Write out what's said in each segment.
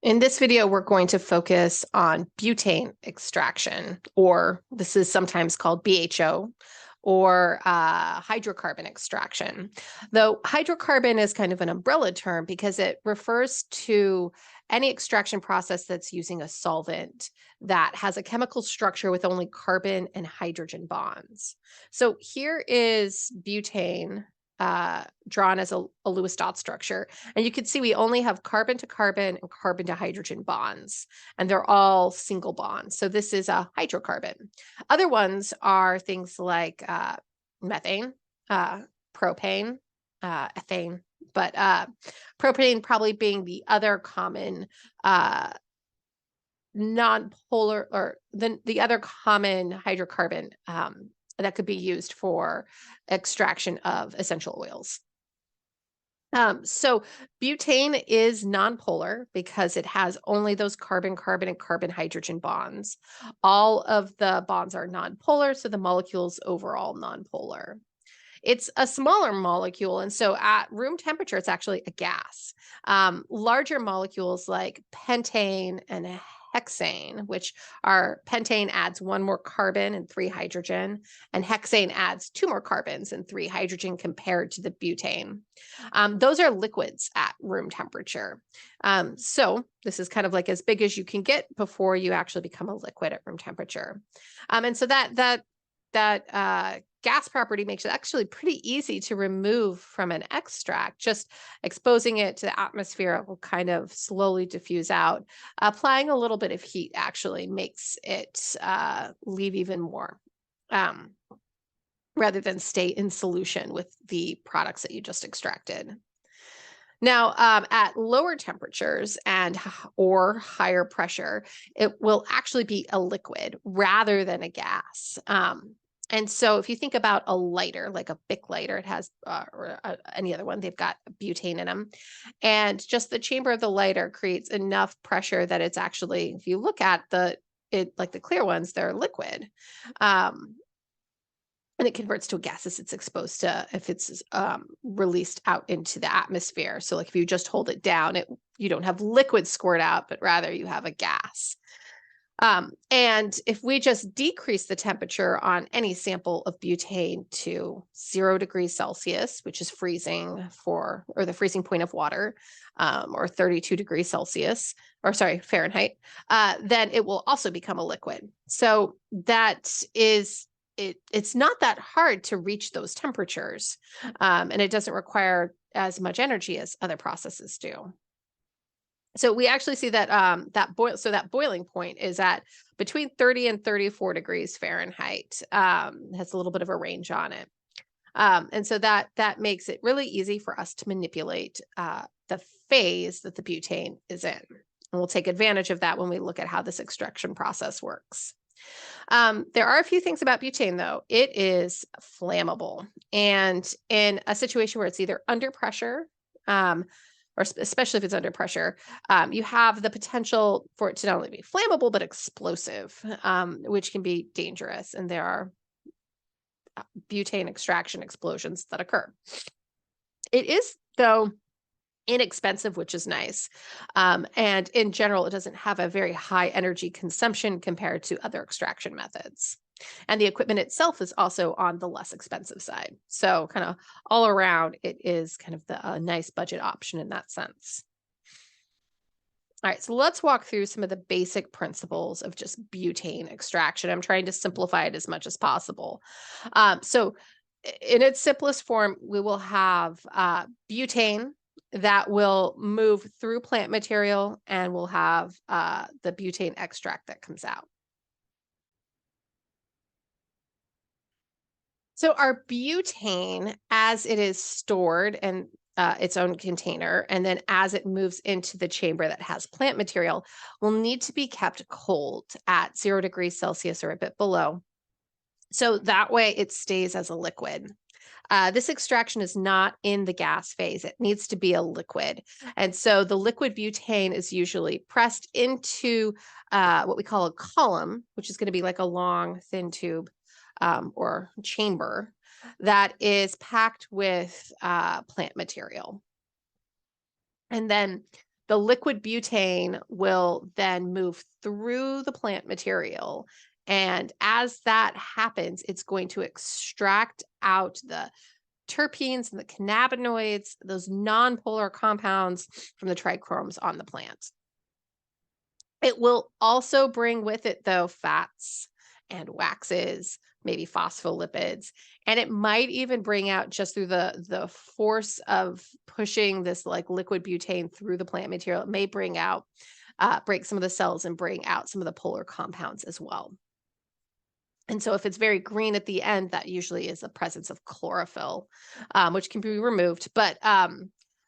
In this video, we're going to focus on butane extraction, or this is sometimes called BHO, or hydrocarbon extraction. Though hydrocarbon is kind of an umbrella term because it refers to any extraction process that's using a solvent that has a chemical structure with only carbon and hydrogen bonds. So here is butane drawn as a Lewis dot structure. And you can see we only have carbon to carbon and carbon to hydrogen bonds, and they're all single bonds. So this is a hydrocarbon. Other ones are things like methane, propane, ethane, but propane probably being the other common non-polar, or the other common hydrocarbon that could be used for extraction of essential oils. So butane is nonpolar because it has only those carbon-carbon and carbon-hydrogen bonds. All of the bonds are nonpolar, so the molecule's overall nonpolar. It's a smaller molecule, and so at room temperature, it's actually a gas. Larger molecules like pentane and hexane, which are pentane adds 1 more carbon and 3 hydrogen, and hexane adds 2 more carbons and 3 hydrogen compared to the butane. Those are liquids at room temperature. So this is kind of like as big as you can get before you actually become a liquid at room temperature. And so that gas property makes it actually pretty easy to remove from an extract. Just exposing it to the atmosphere, it will kind of slowly diffuse out. Applying a little bit of heat actually makes it leave even more, rather than stay in solution with the products that you just extracted. Now, at lower temperatures or higher pressure, it will actually be a liquid rather than a gas. And so if you think about a lighter, like a Bic lighter, it has, any other one, they've got butane in them. And just the chamber of the lighter creates enough pressure that it's actually, if you look at like the clear ones, they're liquid. And it converts to a gas as it's exposed to, if it's released out into the atmosphere. So like if you just hold it down, you don't have liquid squirt out, but rather you have a gas. And if we just decrease the temperature on any sample of butane to 0 degrees Celsius, which is freezing or the freezing point of water, or 32 degrees Celsius, or sorry, Fahrenheit, then it will also become a liquid. So that is, it's not that hard to reach those temperatures, and it doesn't require as much energy as other processes do. So we actually see that that boiling point is at between 30 and 34 degrees Fahrenheit. Has a little bit of a range on it. And so that makes it really easy for us to manipulate the phase that the butane is in. And we'll take advantage of that when we look at how this extraction process works. There are a few things about butane, though. It is flammable. And in a situation where it's either under pressure, or especially if it's under pressure, you have the potential for it to not only be flammable, but explosive, which can be dangerous. And there are butane extraction explosions that occur. It is, though, inexpensive, which is nice. And in general, it doesn't have a very high energy consumption compared to other extraction methods. And the equipment itself is also on the less expensive side. So kind of all around, it is kind of a nice budget option in that sense. All right, so let's walk through some of the basic principles of just butane extraction. I'm trying to simplify it as much as possible. So in its simplest form, we will have butane that will move through plant material, and we'll have the butane extract that comes out. So our butane, as it is stored in its own container, and then as it moves into the chamber that has plant material, will need to be kept cold at 0 degrees Celsius or a bit below. So that way it stays as a liquid. This extraction is not in the gas phase. It needs to be a liquid. And so the liquid butane is usually pressed into what we call a column, which is going to be like a long, thin tube or chamber that is packed with plant material. And then the liquid butane will then move through the plant material. And as that happens, it's going to extract out the terpenes and the cannabinoids, those nonpolar compounds from the trichromes on the plant. It will also bring with it, though, fats and waxes, maybe phospholipids, and it might even bring out, just through the force of pushing this like liquid butane through the plant material, it may bring out break some of the cells and bring out some of the polar compounds as well. And so if it's very green at the end, that usually is the presence of chlorophyll, which can be removed. But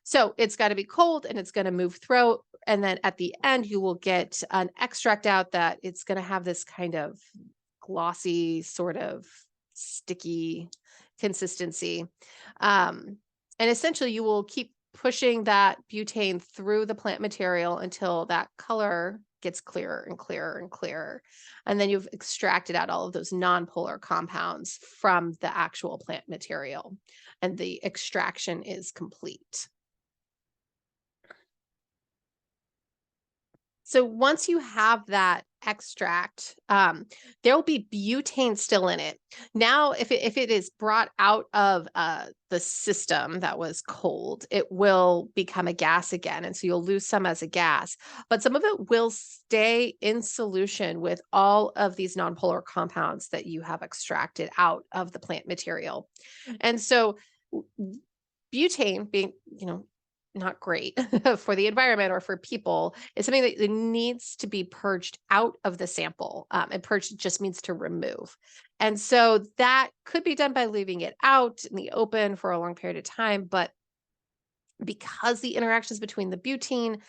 so it's got to be cold and it's going to move through. And then at the end, you will get an extract out that it's going to have this kind of glossy, sort of sticky consistency. And essentially, you will keep pushing that butane through the plant material until that color gets clearer and clearer and clearer. And then you've extracted out all of those nonpolar compounds from the actual plant material, and the extraction is complete. So once you have that extract, there will be butane still in it. Now, if it is brought out of the system that was cold, it will become a gas again. And so you'll lose some as a gas, but some of it will stay in solution with all of these nonpolar compounds that you have extracted out of the plant material. And so butane, being, not great for the environment or for people, is something that needs to be purged out of the sample. And purged just means to remove. And so that could be done by leaving it out in the open for a long period of time. But because the interactions between the butane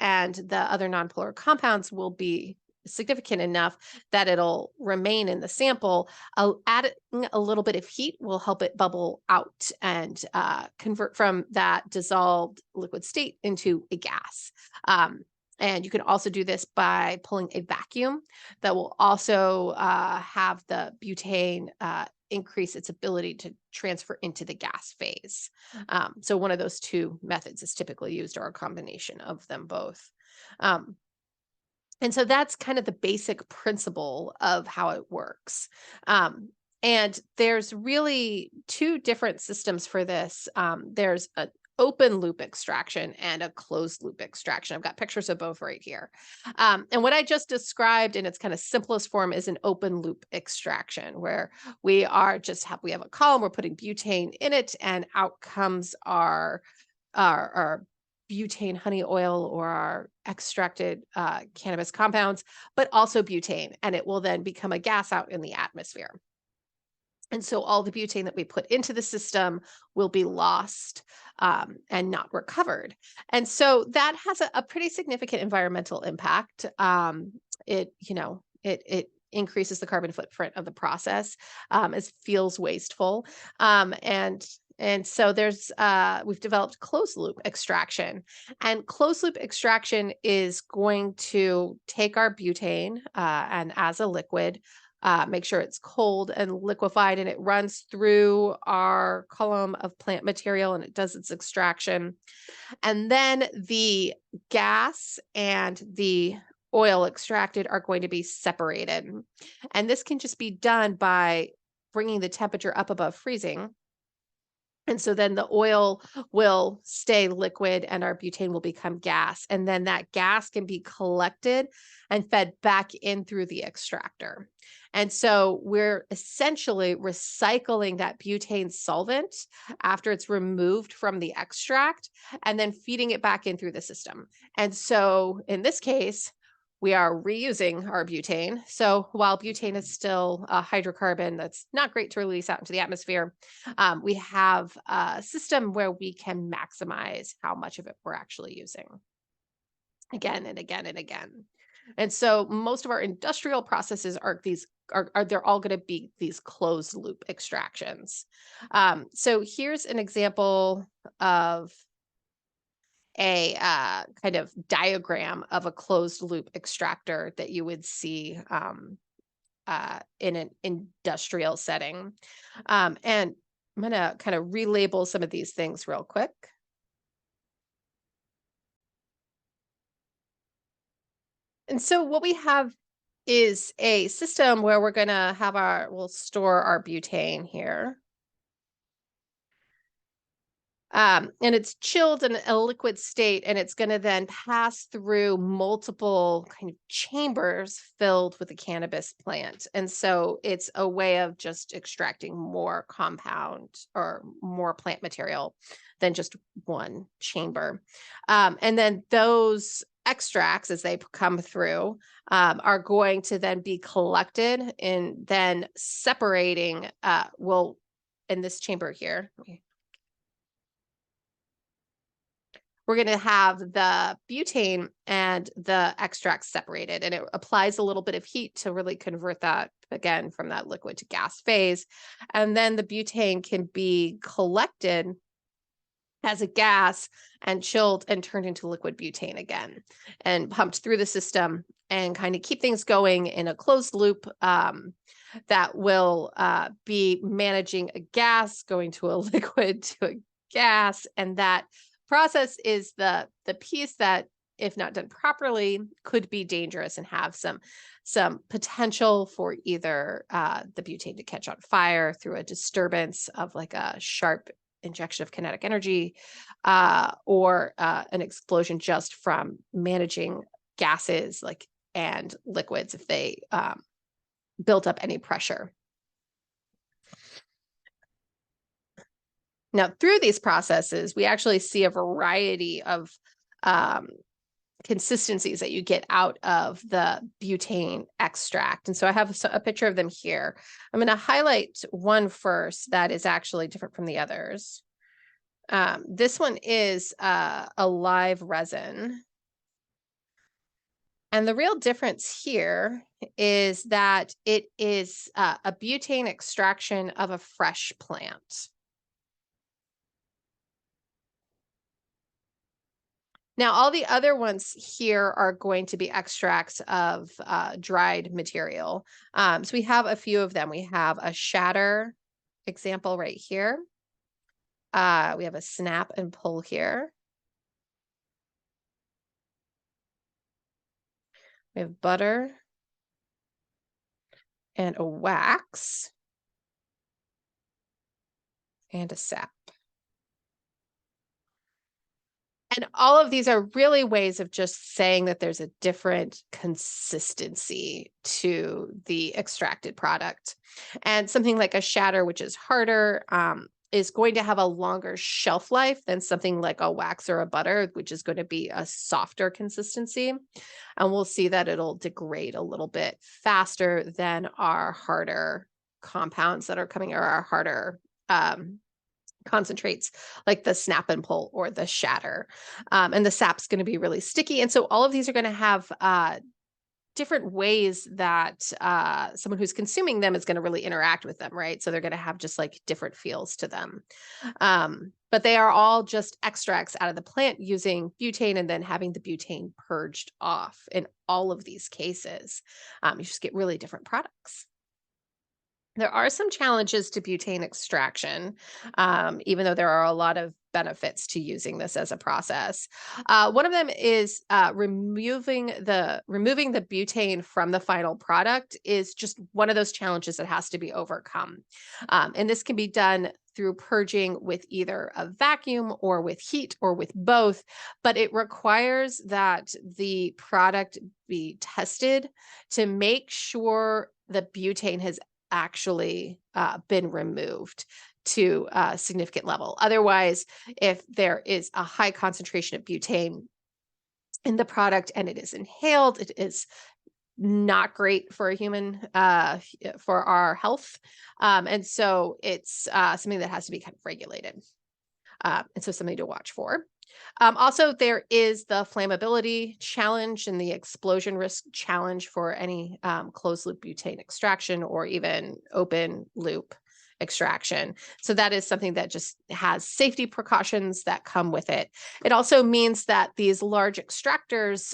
and the other nonpolar compounds will be significant enough that it'll remain in the sample, adding a little bit of heat will help it bubble out and convert from that dissolved liquid state into a gas. And you can also do this by pulling a vacuum that will also have the butane increase its ability to transfer into the gas phase. So one of those two methods is typically used, or a combination of them both. And so that's kind of the basic principle of how it works. And there's really two different systems for this. There's an open loop extraction and a closed loop extraction. I've got pictures of both right here. And what I just described in its kind of simplest form is an open loop extraction, where we have a column, we're putting butane in it, and out comes our butane honey oil, or our extracted cannabis compounds, but also butane, and it will then become a gas out in the atmosphere. And so all the butane that we put into the system will be lost and not recovered. And so that has a pretty significant environmental impact. It increases the carbon footprint of the process. It feels wasteful. And so we've developed closed loop extraction, and closed loop extraction is going to take our butane and, as a liquid, make sure it's cold and liquefied, and it runs through our column of plant material and it does its extraction. And then the gas and the oil extracted are going to be separated. And this can just be done by bringing the temperature up above freezing. And so then the oil will stay liquid and our butane will become gas. And then that gas can be collected and fed back in through the extractor. And so we're essentially recycling that butane solvent after it's removed from the extract, and then feeding it back in through the system. And so in this case, we are reusing our butane. So while butane is still a hydrocarbon that's not great to release out into the atmosphere, we have a system where we can maximize how much of it we're actually using again and again and again. And so most of our industrial processes they're all going to be these closed loop extractions. So here's an example of a kind of diagram of a closed loop extractor that you would see in an industrial setting. And I'm going to kind of relabel some of these things real quick. And so what we have is a system where we're going to have we'll store our butane here. And it's chilled in a liquid state, and it's going to then pass through multiple kind of chambers filled with the cannabis plant. And so it's a way of just extracting more compound or more plant material than just one chamber. And then those extracts, as they come through, are going to then be collected and then separating, in this chamber here. We're going to have the butane and the extracts separated, and it applies a little bit of heat to really convert that again from that liquid to gas phase. And then the butane can be collected as a gas and chilled and turned into liquid butane again and pumped through the system and kind of keep things going in a closed loop that will be managing a gas going to a liquid to a gas. And that process is the piece that, if not done properly, could be dangerous and have some potential for either the butane to catch on fire through a disturbance of like a sharp injection of kinetic energy, or an explosion just from managing gases and liquids if they built up any pressure. Now, through these processes, we actually see a variety of consistencies that you get out of the butane extract. And so I have a picture of them here. I'm going to highlight one first that is actually different from the others. This one is a live resin. And the real difference here is that it is a butane extraction of a fresh plant. Now, all the other ones here are going to be extracts of dried material. So we have a few of them. We have a shatter example right here. We have a snap and pull here. We have butter and a wax and a sap. And all of these are really ways of just saying that there's a different consistency to the extracted product. And something like a shatter, which is harder, is going to have a longer shelf life than something like a wax or a butter, which is going to be a softer consistency. And we'll see that it'll degrade a little bit faster than our harder compounds that are coming, or our harder concentrates like the snap and pull or the shatter. And the sap's going to be really sticky. And so all of these are going to have different ways that someone who's consuming them is going to really interact with them, right? So they're going to have just like different feels to them. But they are all just extracts out of the plant using butane and then having the butane purged off in all of these cases. You just get really different products. There are some challenges to butane extraction, even though there are a lot of benefits to using this as a process. One of them is removing the butane from the final product is just one of those challenges that has to be overcome. And this can be done through purging with either a vacuum or with heat or with both, but it requires that the product be tested to make sure the butane has actually been removed to a significant level. Otherwise, if there is a high concentration of butane in the product and it is inhaled, it is not great for a human, for our health. And so it's something that has to be kind of regulated. And so something to watch for. Also, there is the flammability challenge and the explosion risk challenge for any closed loop butane extraction or even open loop extraction. So that is something that just has safety precautions that come with it. It also means that these large extractors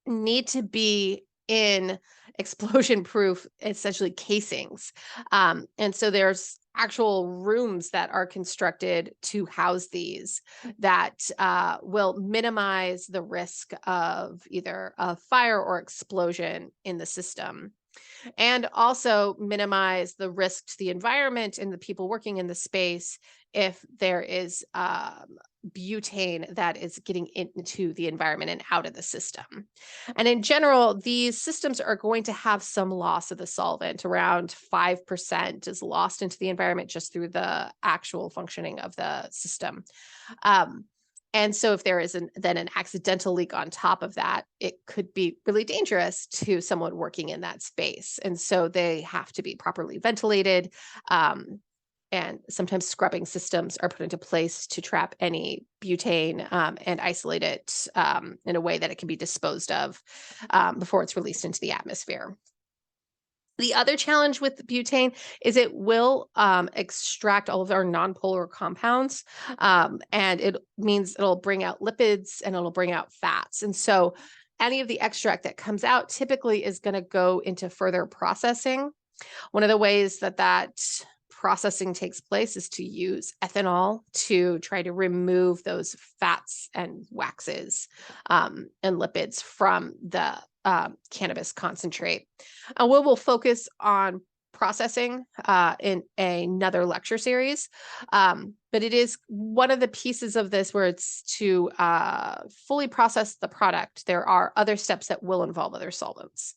need to be in explosion proof, essentially casings. And so there's actual rooms that are constructed to house these that will minimize the risk of either a fire or explosion in the system, and also minimize the risk to the environment and the people working in the space if there is butane that is getting into the environment and out of the system. And in general, these systems are going to have some loss of the solvent. Around 5% is lost into the environment just through the actual functioning of the system. Um, and so if there is then an accidental leak on top of that, it could be really dangerous to someone working in that space. And so they have to be properly ventilated. And sometimes scrubbing systems are put into place to trap any butane and isolate it in a way that it can be disposed of before it's released into the atmosphere. The other challenge with butane is it will extract all of our nonpolar compounds, and it means it'll bring out lipids and it'll bring out fats. And so any of the extract that comes out typically is going to go into further processing. One of the ways that processing takes place is to use ethanol to try to remove those fats and waxes and lipids from the cannabis concentrate. And we'll focus on processing in another lecture series. But it is one of the pieces of this where it's to fully process the product. There are other steps that will involve other solvents.